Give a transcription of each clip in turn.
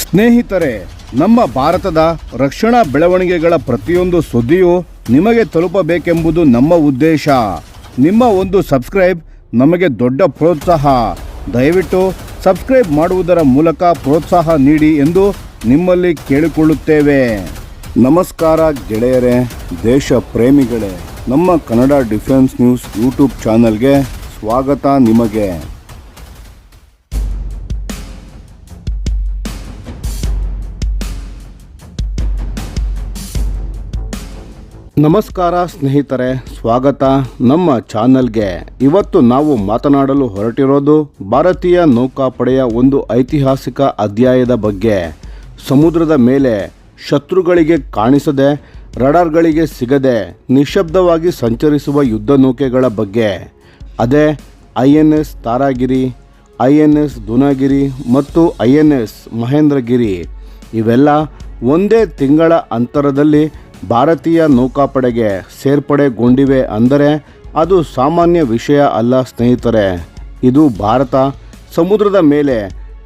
ಸ್ನೇಹಿತರೆ, ನಮ್ಮ ಭಾರತದ ರಕ್ಷಣಾ ಬೆಳವಣಿಗೆಗಳ ಪ್ರತಿಯೊಂದು ಸುದ್ದಿಯೂ ನಿಮಗೆ ತಲುಪಬೇಕೆಂಬುದು ನಮ್ಮ ಉದ್ದೇಶ. ನಿಮ್ಮ ಒಂದು ಸಬ್ಸ್ಕ್ರೈಬ್ ನಮಗೆ ದೊಡ್ಡ ಪ್ರೋತ್ಸಾಹ. ದಯವಿಟ್ಟು ಸಬ್ಸ್ಕ್ರೈಬ್ ಮಾಡುವುದರ ಮೂಲಕ ಪ್ರೋತ್ಸಾಹ ನೀಡಿ ಎಂದು ನಿಮ್ಮಲ್ಲಿ ಕೇಳಿಕೊಳ್ಳುತ್ತೇವೆ. ನಮಸ್ಕಾರ ಗೆಳೆಯರೇ, ದೇಶ ಪ್ರೇಮಿಗಳೇ, ನಮ್ಮ ಕನ್ನಡ ಡಿಫೆನ್ಸ್ ನ್ಯೂಸ್ ಯೂಟ್ಯೂಬ್ ಚಾನಲ್ಗೆ ಸ್ವಾಗತ ನಿಮಗೆ. ನಮಸ್ಕಾರ ಸ್ನೇಹಿತರೆ, ಸ್ವಾಗತ ನಮ್ಮ ಚಾನಲ್ಗೆ. ಇವತ್ತು ನಾವು ಮಾತನಾಡಲು ಹೊರಟಿರೋದು ಭಾರತೀಯ ನೌಕಾಪಡೆಯ ಒಂದು ಐತಿಹಾಸಿಕ ಅಧ್ಯಾಯದ ಬಗ್ಗೆ. ಸಮುದ್ರದ ಮೇಲೆ ಶತ್ರುಗಳಿಗೆ ಕಾಣಿಸದೆ, ರಡಾರ್ಗಳಿಗೆ ಸಿಗದೆ ನಿಶಬ್ದವಾಗಿ ಸಂಚರಿಸುವ ಯುದ್ಧ ನೌಕೆಗಳ ಬಗ್ಗೆ. ಅದೇ INS ತಾರಾಗಿರಿ, INS ದುನಾಗಿರಿ ಮತ್ತು INS ಮಹೇಂದ್ರಗಿರಿ. ಇವೆಲ್ಲ ಒಂದೇ ತಿಂಗಳ ಅಂತರದಲ್ಲಿ ಭಾರತೀಯ ನೌಕಾಪಡೆಗೆ ಸೇರ್ಪಡೆಗೊಂಡಿವೆ. ಅಂದರೆ ಅದು ಸಾಮಾನ್ಯ ವಿಷಯ ಅಲ್ಲ ಸ್ನೇಹಿತರೆ. ಇದು ಭಾರತ ಸಮುದ್ರದ ಮೇಲೆ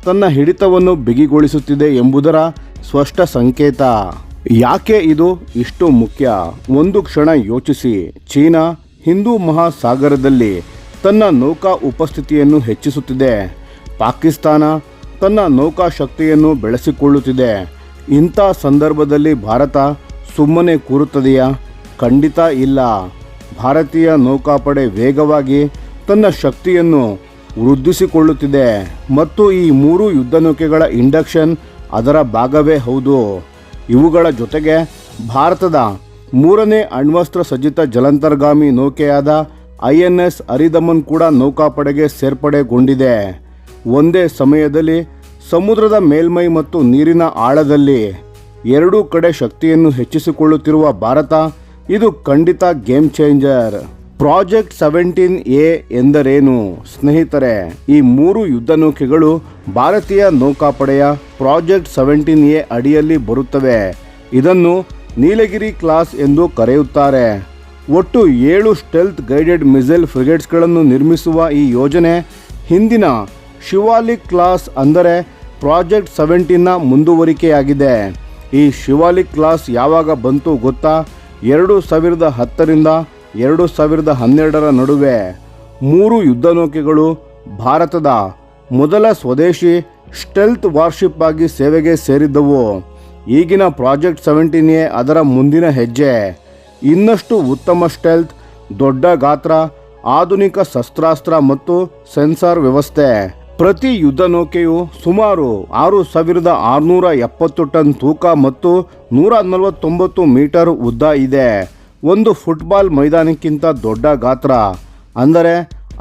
ತನ್ನ ಹಿಡಿತವನ್ನು ಬಿಗಿಗೊಳಿಸುತ್ತಿದೆ ಎಂಬುದರ ಸ್ಪಷ್ಟ ಸಂಕೇತ. ಯಾಕೆ ಇದು ಇಷ್ಟು ಮುಖ್ಯ? ಒಂದು ಕ್ಷಣ ಯೋಚಿಸಿ. ಚೀನಾ ಹಿಂದೂ ಮಹಾಸಾಗರದಲ್ಲಿ ತನ್ನ ನೌಕಾ ಉಪಸ್ಥಿತಿಯನ್ನು ಹೆಚ್ಚಿಸುತ್ತಿದೆ. ಪಾಕಿಸ್ತಾನ ತನ್ನ ನೌಕಾ ಶಕ್ತಿಯನ್ನು ಬೆಳೆಸಿಕೊಳ್ಳುತ್ತಿದೆ. ಇಂಥ ಸಂದರ್ಭದಲ್ಲಿ ಭಾರತ ಸುಮ್ಮನೆ ಕೂರುತ್ತದೆಯಾ? ಖಂಡಿತ ಇಲ್ಲ. ಭಾರತೀಯ ನೌಕಾಪಡೆ ವೇಗವಾಗಿ ತನ್ನ ಶಕ್ತಿಯನ್ನು ವೃದ್ಧಿಸಿಕೊಳ್ಳುತ್ತಿದೆ ಮತ್ತು ಈ 3 ಯುದ್ಧ ನೌಕೆಗಳ ಇಂಡಕ್ಷನ್ ಅದರ ಭಾಗವೇ ಹೌದು. ಇವುಗಳ ಜೊತೆಗೆ ಭಾರತದ 3ನೇ ಅಣ್ವಸ್ತ್ರ ಸಜ್ಜಿತ ಜಲಾಂತರ್ಗಾಮಿ ನೌಕೆಯಾದ INS ಹರಿದಮನ್ ಕೂಡ ನೌಕಾಪಡೆಗೆ ಸೇರ್ಪಡೆಗೊಂಡಿದೆ. ಒಂದೇ ಸಮಯದಲ್ಲಿ ಸಮುದ್ರದ ಮೇಲ್ಮೈ ಮತ್ತು ನೀರಿನ ಆಳದಲ್ಲಿ ಎರಡೂ ಕಡೆ ಶಕ್ತಿಯನ್ನು ಹೆಚ್ಚಿಸಿಕೊಳ್ಳುತ್ತಿರುವ ಭಾರತ ಇದು ಖಂಡಿತ ಗೇಮ್ ಚೇಂಜರ್. ಪ್ರಾಜೆಕ್ಟ್ 17A ಎಂದರೇನು ಸ್ನೇಹಿತರೆ? ಈ 3 ಯುದ್ಧ ನೌಕೆಗಳು ಭಾರತೀಯ ನೌಕಾಪಡೆಯ ಪ್ರಾಜೆಕ್ಟ್ 17A ಅಡಿಯಲ್ಲಿ ಬರುತ್ತವೆ. ಇದನ್ನು ನೀಲಗಿರಿ ಕ್ಲಾಸ್ ಎಂದು ಕರೆಯುತ್ತಾರೆ. ಒಟ್ಟು 7 ಸ್ಟೆಲ್ತ್ ಗೈಡೆಡ್ ಮಿಸೈಲ್ ಫ್ರಿಗೇಟ್ಸ್ಗಳನ್ನು ನಿರ್ಮಿಸುವ ಈ ಯೋಜನೆ ಹಿಂದಿನ ಶಿವಾಲಿಕ್ ಕ್ಲಾಸ್ ಅಂದರೆ ಪ್ರಾಜೆಕ್ಟ್ 17ನ ಮುಂದುವರಿಕೆಯಾಗಿದೆ. ಈ ಶಿವಾಲಿಕ್ ಕ್ಲಾಸ್ ಯಾವಾಗ ಬಂತು ಗೊತ್ತಾ? 2010ರಿಂದ 2012ರ ನಡುವೆ 3 ಯುದ್ಧ ನೌಕೆಗಳು ಭಾರತದ ಮೊದಲ ಸ್ವದೇಶಿ ಸ್ಟೆಲ್ತ್ ವಾರ್ಶಿಪ್ ಆಗಿ ಸೇವೆಗೆ ಸೇರಿದ್ದವು. ಈಗಿನ ಪ್ರಾಜೆಕ್ಟ್ 17A ಅದರ ಮುಂದಿನ ಹೆಜ್ಜೆ. ಇನ್ನಷ್ಟು ಉತ್ತಮ ಸ್ಟೆಲ್ತ್, ದೊಡ್ಡ ಗಾತ್ರ, ಆಧುನಿಕ ಶಸ್ತ್ರಾಸ್ತ್ರ ಮತ್ತು ಸೆನ್ಸಾರ್ ವ್ಯವಸ್ಥೆ. ಪ್ರತಿ ಯುದ್ಧ ನೌಕೆಯು ಸುಮಾರು 6670 ಟನ್ ತೂಕ ಮತ್ತು 149 ಮೀಟರ್ ಉದ್ದ ಇದೆ. ಒಂದು ಫುಟ್ಬಾಲ್ ಮೈದಾನಕ್ಕಿಂತ ದೊಡ್ಡ ಗಾತ್ರ. ಅಂದರೆ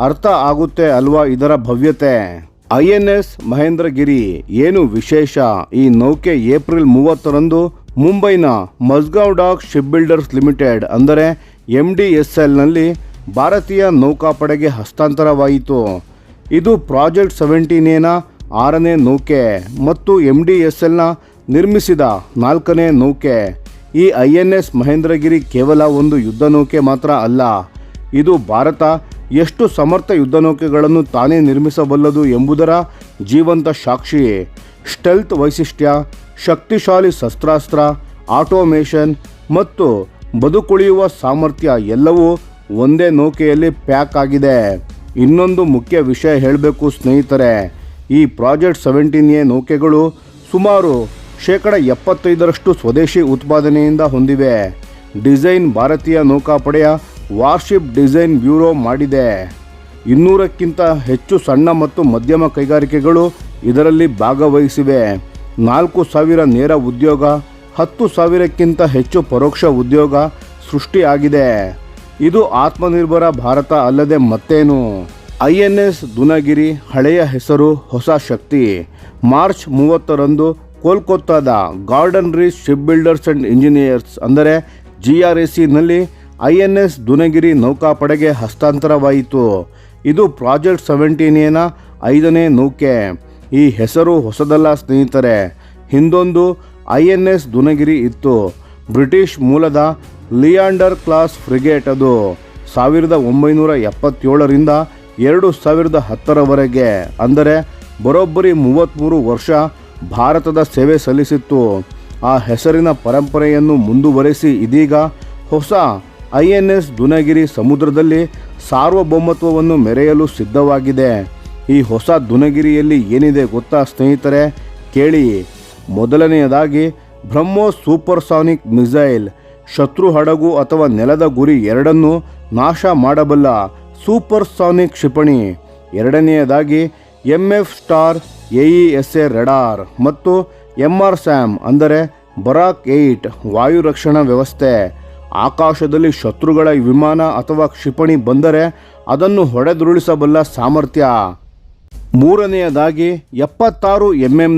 ಅರ್ಥ ಆಗುತ್ತೆ ಅಲ್ವಾ ಇದರ ಭವ್ಯತೆ. INS ಮಹೇಂದ್ರಗಿರಿ ಏನು ವಿಶೇಷ? ಈ ನೌಕೆ ಏಪ್ರಿಲ್ 30ರಂದು ಮುಂಬೈನ ಮಸ್ಗಾವ್ ಡಾಕ್ ಶಿಪ್ ಬಿಲ್ಡರ್ಸ್ ಲಿಮಿಟೆಡ್ ಅಂದರೆ MDSLನಲ್ಲಿ ಭಾರತೀಯ ನೌಕಾಪಡೆಗೆ ಹಸ್ತಾಂತರವಾಯಿತು. ಇದು ಪ್ರಾಜೆಕ್ಟ್ 17Aನ 6ನೇ ನೌಕೆ ಮತ್ತು MDSLನ ನಿರ್ಮಿಸಿದ 4ನೇ ನೌಕೆ. ಈ INS ಮಹೇಂದ್ರಗಿರಿ ಕೇವಲ ಒಂದು ಯುದ್ಧ ನೌಕೆ ಮಾತ್ರ ಅಲ್ಲ. ಇದು ಭಾರತ ಎಷ್ಟು ಸಮರ್ಥ ಯುದ್ಧ ನೌಕೆಗಳನ್ನು ತಾನೇ ನಿರ್ಮಿಸಬಲ್ಲದು ಎಂಬುದರ ಜೀವಂತ ಸಾಕ್ಷಿ. ಸ್ಟೆಲ್ತ್ ವೈಶಿಷ್ಟ್ಯ, ಶಕ್ತಿಶಾಲಿ ಶಸ್ತ್ರಾಸ್ತ್ರ, ಆಟೋಮೇಷನ್ ಮತ್ತು ಬದುಕುಳಿಯುವ ಸಾಮರ್ಥ್ಯ ಎಲ್ಲವೂ ಒಂದೇ ನೌಕೆಯಲ್ಲಿ ಪ್ಯಾಕ್ ಆಗಿದೆ. ಇನ್ನೊಂದು ಮುಖ್ಯ ವಿಷಯ ಹೇಳಬೇಕು ಸ್ನೇಹಿತರೆ. ಈ ಪ್ರಾಜೆಕ್ಟ್ 17A ನೌಕೆಗಳು ಸುಮಾರು 75% ಸ್ವದೇಶಿ ಉತ್ಪಾದನೆಯಿಂದ ಹೊಂದಿವೆ. ಡಿಸೈನ್ ಭಾರತೀಯ ನೌಕಾಪಡೆಯ ವಾರ್ಶಿಪ್ ಡಿಸೈನ್ ಬ್ಯೂರೋ ಮಾಡಿದೆ. 200ಕ್ಕಿಂತ ಹೆಚ್ಚು ಸಣ್ಣ ಮತ್ತು ಮಧ್ಯಮ ಕೈಗಾರಿಕೆಗಳು ಇದರಲ್ಲಿ ಭಾಗವಹಿಸಿವೆ. 4000 ನೇರ ಉದ್ಯೋಗ, 10,000ಕ್ಕಿಂತ ಹೆಚ್ಚು ಪರೋಕ್ಷ ಉದ್ಯೋಗ ಸೃಷ್ಟಿಯಾಗಿದೆ. ಇದು ಆತ್ಮನಿರ್ಭರ ಭಾರತ ಅಲ್ಲದೆ ಮತ್ತೇನು? INS ದುನಾಗಿರಿ ಹಳೆಯ ಹೆಸರು, ಹೊಸ ಶಕ್ತಿ. ಮಾರ್ಚ್ 30ರಂದು ಕೋಲ್ಕತ್ತಾದ Garden Reach Ship Builders and Engineers ಅಂದರೆ GRACನಲ್ಲಿ INS ದುನಾಗಿರಿ ನೌಕಾಪಡೆಗೆ ಹಸ್ತಾಂತರವಾಯಿತು. ಇದು ಪ್ರಾಜೆಕ್ಟ್ 17Aನ 5ನೇ ನೌಕೆ. ಈ ಹೆಸರು ಹೊಸದಲ್ಲ ಸ್ನೇಹಿತರೆ. ಹಿಂದೊಂದು INS ದುನಾಗಿರಿ ಇತ್ತು. ಬ್ರಿಟಿಷ್ ಮೂಲದ ಲಿಯಾಂಡರ್ ಕ್ಲಾಸ್ ಫ್ರಿಗೇಟ್. ಅದು 1977ರಿಂದ 2010ರವರೆಗೆ ಅಂದರೆ ಬರೋಬ್ಬರಿ 33 ವರ್ಷ ಭಾರತದ ಸೇವೆ ಸಲ್ಲಿಸಿತ್ತು. ಆ ಹೆಸರಿನ ಪರಂಪರೆಯನ್ನು ಮುಂದುವರೆಸಿ ಇದೀಗ ಹೊಸ INS ದುನಗಿರಿ ಸಮುದ್ರದಲ್ಲಿ ಸಾರ್ವಭೌಮತ್ವವನ್ನು ಮೆರೆಯಲು ಸಿದ್ಧವಾಗಿದೆ. ಈ ಹೊಸ ದುನಗಿರಿಯಲ್ಲಿ ಏನಿದೆ ಗೊತ್ತಾ ಸ್ನೇಹಿತರೆ? ಕೇಳಿ. ಮೊದಲನೆಯದಾಗಿ ಬ್ರಹ್ಮೋಸ್ ಸೂಪರ್ಸಾನಿಕ್ ಮಿಸೈಲ್, ಶತ್ರು ಹಡಗು ಅಥವಾ ನೆಲದ ಗುರಿ ಎರಡನ್ನೂ ನಾಶ ಮಾಡಬಲ್ಲ ಸೂಪರ್ಸಾನಿಕ್ ಕ್ಷಿಪಣಿ. ಎರಡನೆಯದಾಗಿ MF ಸ್ಟಾರ್ AESA ರೆಡಾರ್ ಮತ್ತು MRSAM ಅಂದರೆ ಬರಾಕ್ 8 ವಾಯು ರಕ್ಷಣಾ ವ್ಯವಸ್ಥೆ. ಆಕಾಶದಲ್ಲಿ ಶತ್ರುಗಳ ವಿಮಾನ ಅಥವಾ ಕ್ಷಿಪಣಿ ಬಂದರೆ ಅದನ್ನು ಹೊಡೆದುರುಳಿಸಬಲ್ಲ ಸಾಮರ್ಥ್ಯ. ಮೂರನೆಯದಾಗಿ 76 mm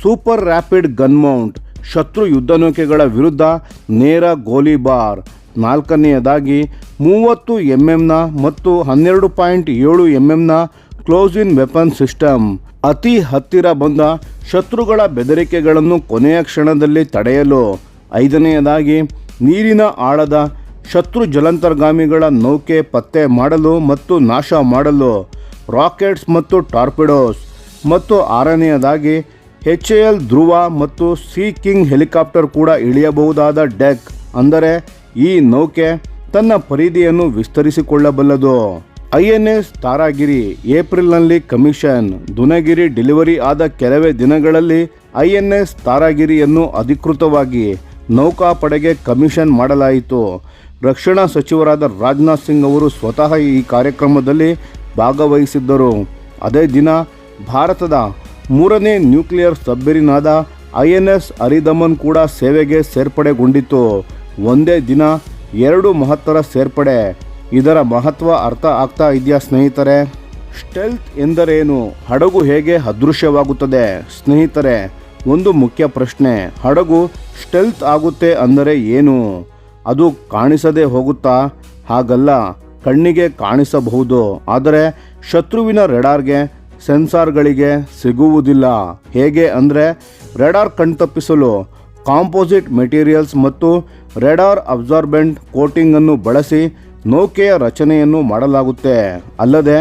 super rapid gun Mount, ಶತ್ರು ಯುದ್ಧನೌಕೆಗಳ ವಿರುದ್ಧ ನೇರ ಗೋಲಿಬಾರ್. ನಾಲ್ಕನೆಯದಾಗಿ 30 mm ಮತ್ತು 12.7 mm ಕ್ಲೋಸ್ ಇನ್ ವೆಪನ್ ಸಿಸ್ಟಮ್, ಅತಿ ಹತ್ತಿರ ಬಂದ ಶತ್ರುಗಳ ಬೆದರಿಕೆಗಳನ್ನು ಕೊನೆಯ ಕ್ಷಣದಲ್ಲಿ ತಡೆಯಲು. ಐದನೆಯದಾಗಿ ನೀರಿನ ಆಳದ ಶತ್ರು ಜಲಾಂತರ್ಗಾಮಿಗಳ ನೌಕೆ ಪತ್ತೆ ಮಾಡಲು ಮತ್ತು ನಾಶ ಮಾಡಲು ರಾಕೆಟ್ಸ್ ಮತ್ತು ಟಾರ್ಪಿಡೋಸ್. ಮತ್ತು ಆರನೆಯದಾಗಿ HAL ಧ್ರುವ ಮತ್ತು ಸೀ ಕಿಂಗ್ ಹೆಲಿಕಾಪ್ಟರ್ ಕೂಡ ಇಳಿಯಬಹುದಾದ ಡೆಕ್, ಅಂದರೆ ಈ ನೌಕೆ ತನ್ನ ಪರಿಧಿಯನ್ನು ವಿಸ್ತರಿಸಿಕೊಳ್ಳಬಲ್ಲದು. INS ತಾರಾಗಿರಿ ಏಪ್ರಿಲ್ನಲ್ಲಿ ಕಮಿಷನ್. ದುನಗಿರಿ ಡೆಲಿವರಿ ಆದ ಕೆಲವೇ ದಿನಗಳಲ್ಲಿ INS ತಾರಾಗಿರಿಯನ್ನು ಅಧಿಕೃತವಾಗಿ ನೌಕಾಪಡೆಗೆ ಕಮಿಷನ್ ಮಾಡಲಾಯಿತು. ರಕ್ಷಣಾ ಸಚಿವರಾದ ರಾಜನಾಥ್ ಸಿಂಗ್ ಅವರು ಸ್ವತಃ ಈ ಕಾರ್ಯಕ್ರಮದಲ್ಲಿ ಭಾಗವಹಿಸಿದ್ದರು. ಅದೇ ದಿನ ಭಾರತದ ಮೂರನೇ ನ್ಯೂಕ್ಲಿಯರ್ ಸಬ್ಮೆರಿನ್ ಆದ INS ಅರಿದಮನ್ ಕೂಡ ಸೇವೆಗೆ ಸೇರ್ಪಡೆಗೊಂಡಿತು. ಒಂದೇ ದಿನ ಎರಡು ಮಹತ್ತರ ಸೇರ್ಪಡೆ. ಇದರ ಮಹತ್ವ ಅರ್ಥ ಆಗ್ತಾ ಇದೆಯಾ ಸ್ನೇಹಿತರೆ? ಸ್ಟೆಲ್ತ್ ಎಂದರೇನು? ಹಡಗು ಹೇಗೆ ಅದೃಶ್ಯವಾಗುತ್ತದೆ? ಸ್ನೇಹಿತರೆ, ಒಂದು ಮುಖ್ಯ ಪ್ರಶ್ನೆ. ಹಡಗು ಸ್ಟೆಲ್ತ್ ಆಗುತ್ತೆ ಅಂದರೆ ಏನು? ಅದು ಕಾಣಿಸದೆ ಹೋಗುತ್ತಾ? ಹಾಗಲ್ಲ, ಕಣ್ಣಿಗೆ ಕಾಣಿಸಬಹುದು, ಆದರೆ ಶತ್ರುವಿನ ರೆಡಾರ್ಗೆ ಸೆನ್ಸಾರ್ಗಳಿಗೆ ಸಿಗುವುದಿಲ್ಲ. ಹೇಗೆ ಅಂದರೆ, ರೆಡಾರ್ ಕಣ್ತಪ್ಪಿಸಲು ಕಾಂಪೋಸಿಟ್ ಮೆಟೀರಿಯಲ್ಸ್ ಮತ್ತು ರೆಡಾರ್ ಅಬ್ಸಾರ್ಬೆಂಟ್ ಕೋಟಿಂಗನ್ನು ಬಳಸಿ ನೌಕೆಯ ರಚನೆಯನ್ನು ಮಾಡಲಾಗುತ್ತೆ. ಅಲ್ಲದೆ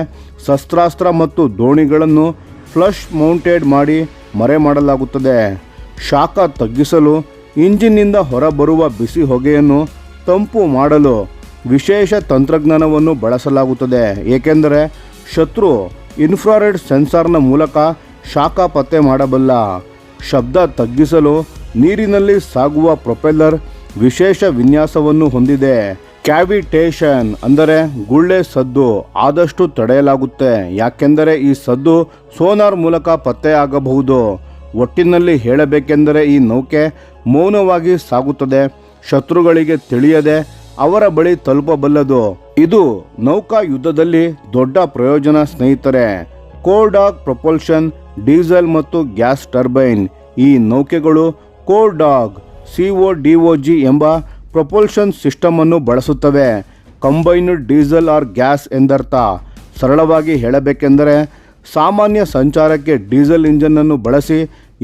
ಶಸ್ತ್ರಾಸ್ತ್ರ ಮತ್ತು ದೋಣಿಗಳನ್ನು ಫ್ಲಶ್ ಮೌಂಟೆಡ್ ಮಾಡಿ ಮರೆ ಮಾಡಲಾಗುತ್ತದೆ. ಶಾಖ ತಗ್ಗಿಸಲು ಇಂಜಿನ್ನಿಂದ ಹೊರಬರುವ ಬಿಸಿ ಹೊಗೆಯನ್ನು ತಂಪು ಮಾಡಲು ವಿಶೇಷ ತಂತ್ರಜ್ಞಾನವನ್ನು ಬಳಸಲಾಗುತ್ತದೆ. ಏಕೆಂದರೆ ಶತ್ರು ಇನ್ಫ್ರಾರೆಡ್ ಸೆನ್ಸಾರ್ನ ಮೂಲಕ ಶಾಖ ಪತ್ತೆ ಮಾಡಬಲ್ಲ. ಶಬ್ದ ತಗ್ಗಿಸಲು ನೀರಿನಲ್ಲಿ ಸಾಗುವ ಪ್ರೊಪೆಲ್ಲರ್ ವಿಶೇಷ ವಿನ್ಯಾಸವನ್ನು ಹೊಂದಿದೆ. ಕ್ಯಾವಿಟೇಷನ್ ಅಂದರೆ ಗುಳ್ಳೆ ಸದ್ದು ಆದಷ್ಟು ತಡೆಯಲಾಗುತ್ತೆ, ಯಾಕೆಂದರೆ ಈ ಸದ್ದು ಸೋನಾರ್ ಮೂಲಕ ಪತ್ತೆಯಾಗಬಹುದು. ಒಟ್ಟಿನಲ್ಲಿ ಹೇಳಬೇಕೆಂದರೆ ಈ ನೌಕೆ ಮೌನವಾಗಿ ಸಾಗುತ್ತದೆ, ಶತ್ರುಗಳಿಗೆ ತಿಳಿಯದೆ ಅವರ ಬಳಿ ತಲುಪಬಲ್ಲದು. ಇದು ನೌಕಾ ಯುದ್ಧದಲ್ಲಿ ದೊಡ್ಡ ಪ್ರಯೋಜನ ಸ್ನೇಹಿತರೆ. ಕೋರ್ಡಾಗ್ ಪ್ರೊಪಲ್ಷನ್, ಡೀಸೆಲ್ ಮತ್ತು ಗ್ಯಾಸ್ ಟರ್ಬೈನ್. ಈ ನೌಕೆಗಳು ಕೋರ್ಡಾಗ್ CODOG ಎಂಬ ಪ್ರೊಪಲ್ಷನ್ ಸಿಸ್ಟಮ್ ಅನ್ನು ಬಳಸುತ್ತವೆ. ಕಂಬೈನ್ಡ್ ಡೀಸೆಲ್ ಆರ್ ಗ್ಯಾಸ್ ಎಂದರ್ಥ. ಸರಳವಾಗಿ ಹೇಳಬೇಕೆಂದರೆ ಸಾಮಾನ್ಯ ಸಂಚಾರಕ್ಕೆ ಡೀಸೆಲ್ ಇಂಜನ್ನನ್ನು ಬಳಸಿ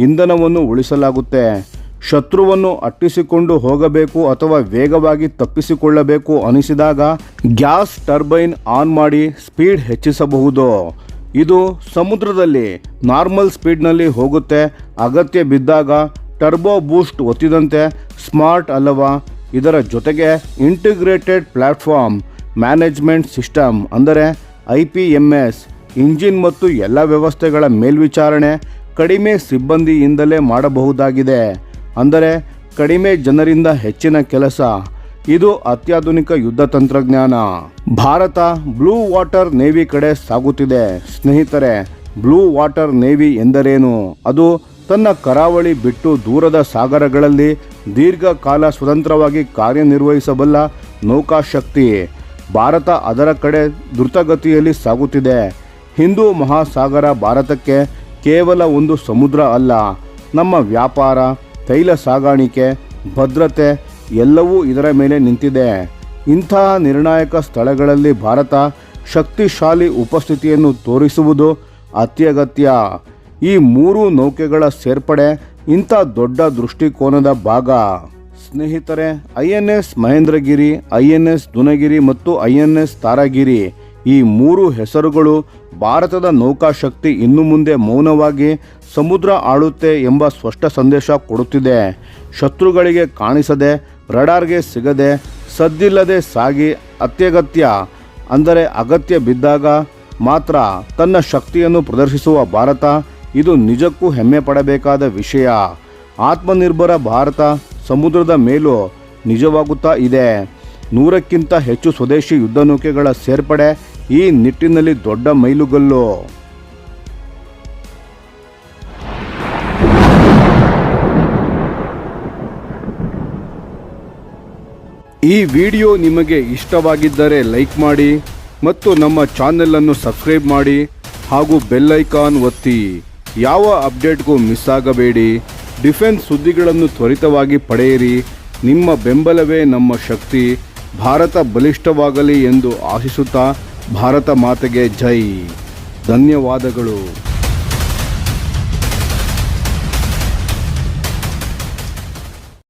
ಇಂಧನವನ್ನು ಉಳಿಸಲಾಗುತ್ತೆ. ಶತ್ರುವನ್ನು ಅಟ್ಟಿಸಿಕೊಂಡು ಹೋಗಬೇಕು ಅಥವಾ ವೇಗವಾಗಿ ತಪ್ಪಿಸಿಕೊಳ್ಳಬೇಕು ಅನಿಸಿದಾಗ ಗ್ಯಾಸ್ ಟರ್ಬೈನ್ ಆನ್ ಮಾಡಿ ಸ್ಪೀಡ್ ಹೆಚ್ಚಿಸಬಹುದು. ಇದು ಸಮುದ್ರದಲ್ಲಿ ನಾರ್ಮಲ್ ಸ್ಪೀಡ್ನಲ್ಲಿ ಹೋಗುತ್ತೆ. ಅಗತ್ಯ ಬಿದ್ದಾಗ ಟರ್ಬೋ ಬೂಸ್ಟ್ ಒತ್ತಿದಂತೆ ಸ್ಮಾರ್ಟ್ ಅಲ್ಲವಾ? ಇದರ ಜೊತೆಗೆ ಇಂಟಿಗ್ರೇಟೆಡ್ ಪ್ಲಾಟ್ಫಾರ್ಮ್ ಮ್ಯಾನೇಜ್ಮೆಂಟ್ ಸಿಸ್ಟಮ್ ಅಂದರೆ IPMS, ಇಂಜಿನ್ ಮತ್ತು ಎಲ್ಲ ವ್ಯವಸ್ಥೆಗಳ ಮೇಲ್ವಿಚಾರಣೆ ಕಡಿಮೆ ಸಿಬ್ಬಂದಿಯಿಂದಲೇ ಮಾಡಬಹುದಾಗಿದೆ. ಅಂದರೆ ಕಡಿಮೆ ಜನರಿಂದ ಹೆಚ್ಚಿನ ಕೆಲಸ. ಇದು ಅತ್ಯಾಧುನಿಕ ಯುದ್ಧ ತಂತ್ರಜ್ಞಾನ. ಭಾರತ ಬ್ಲೂ ವಾಟರ್ ನೇವಿ ಕಡೆ ಸಾಗುತ್ತಿದೆ. ಸ್ನೇಹಿತರೆ, ಬ್ಲೂ ವಾಟರ್ ನೇವಿ ಎಂದರೇನು? ಅದು ತನ್ನ ಕರಾವಳಿ ಬಿಟ್ಟು ದೂರದ ಸಾಗರಗಳಲ್ಲಿ ದೀರ್ಘಕಾಲ ಸ್ವತಂತ್ರವಾಗಿ ಕಾರ್ಯನಿರ್ವಹಿಸಬಲ್ಲ ನೌಕಾಶಕ್ತಿ. ಭಾರತ ಅದರ ಕಡೆ ದ್ರುತಗತಿಯಲ್ಲಿ ಸಾಗುತ್ತಿದೆ. ಹಿಂದೂ ಮಹಾಸಾಗರ ಭಾರತಕ್ಕೆ ಕೇವಲ ಒಂದು ಸಮುದ್ರ ಅಲ್ಲ. ನಮ್ಮ ವ್ಯಾಪಾರ, ತೈಲ ಸಾಗಾಣಿಕೆ, ಭದ್ರತೆ ಎಲ್ಲವೂ ಇದರ ಮೇಲೆ ನಿಂತಿದೆ. ಇಂತಹ ನಿರ್ಣಾಯಕ ಸ್ಥಳಗಳಲ್ಲಿ ಭಾರತ ಶಕ್ತಿಶಾಲಿ ಉಪಸ್ಥಿತಿಯನ್ನು ತೋರಿಸುವುದು ಅತ್ಯಗತ್ಯ. ಈ ಮೂರು ನೌಕೆಗಳ ಸೇರ್ಪಡೆ ಇಂಥ ದೊಡ್ಡ ದೃಷ್ಟಿಕೋನದ ಭಾಗ. ಸ್ನೇಹಿತರೆ, INS ಮಹೇಂದ್ರಗಿರಿ, INS ದುನಗಿರಿ ಮತ್ತು INS ತಾರಾಗಿರಿ ಈ 3 ಹೆಸರುಗಳು ಭಾರತದ ನೌಕಾಶಕ್ತಿ ಇನ್ನು ಮುಂದೆ ಮೌನವಾಗಿ ಸಮುದ್ರ ಆಳುತ್ತೆ ಎಂಬ ಸ್ಪಷ್ಟ ಸಂದೇಶ ಕೊಡುತ್ತಿದೆ. ಶತ್ರುಗಳಿಗೆ ಕಾಣಿಸದೆ, ರಡಾರ್ಗೆ ಸಿಗದೆ, ಸದ್ದಿಲ್ಲದೆ ಸಾಗಿ ಅಗತ್ಯ ಬಿದ್ದಾಗ ಮಾತ್ರ ತನ್ನ ಶಕ್ತಿಯನ್ನು ಪ್ರದರ್ಶಿಸುವ ಭಾರತ ಇದು ನಿಜಕ್ಕೂ ಹೆಮ್ಮೆ ಪಡಬೇಕಾದ ವಿಷಯ. ಆತ್ಮನಿರ್ಭರ ಭಾರತ ಸಮುದ್ರದ ಮೇಲೂ ನಿಜವಾಗುತ್ತಾ ಇದೆ. 100ಕ್ಕಿಂತ ಹೆಚ್ಚು ಸ್ವದೇಶಿ ಯುದ್ಧ ನೌಕೆಗಳ ಸೇರ್ಪಡೆ ಈ ನಿಟ್ಟಿನಲ್ಲಿ ದೊಡ್ಡ ಮೈಲುಗಲ್ಲು. ಈ ವಿಡಿಯೋ ನಿಮಗೆ ಇಷ್ಟವಾಗಿದ್ದರೆ ಲೈಕ್ ಮಾಡಿ ಮತ್ತು ನಮ್ಮ ಚಾನೆಲನ್ನು ಸಬ್ಸ್ಕ್ರೈಬ್ ಮಾಡಿ ಹಾಗೂ ಬೆಲ್ ಐಕಾನ್ ಒತ್ತಿ. ಯಾವ ಅಪ್ಡೇಟ್ಗೂ ಮಿಸ್ ಆಗಬೇಡಿ. ಡಿಫೆನ್ಸ್ ಸುದ್ದಿಗಳನ್ನು ತ್ವರಿತವಾಗಿ ಪಡೆಯಿರಿ. ನಿಮ್ಮ ಬೆಂಬಲವೇ ನಮ್ಮ ಶಕ್ತಿ. ಭಾರತ ಬಲಿಷ್ಠವಾಗಲಿ ಎಂದು ಆಶಿಸುತ್ತಾ ಭಾರತ ಮಾತೆಗೆ ಜೈ. ಧನ್ಯವಾದಗಳು.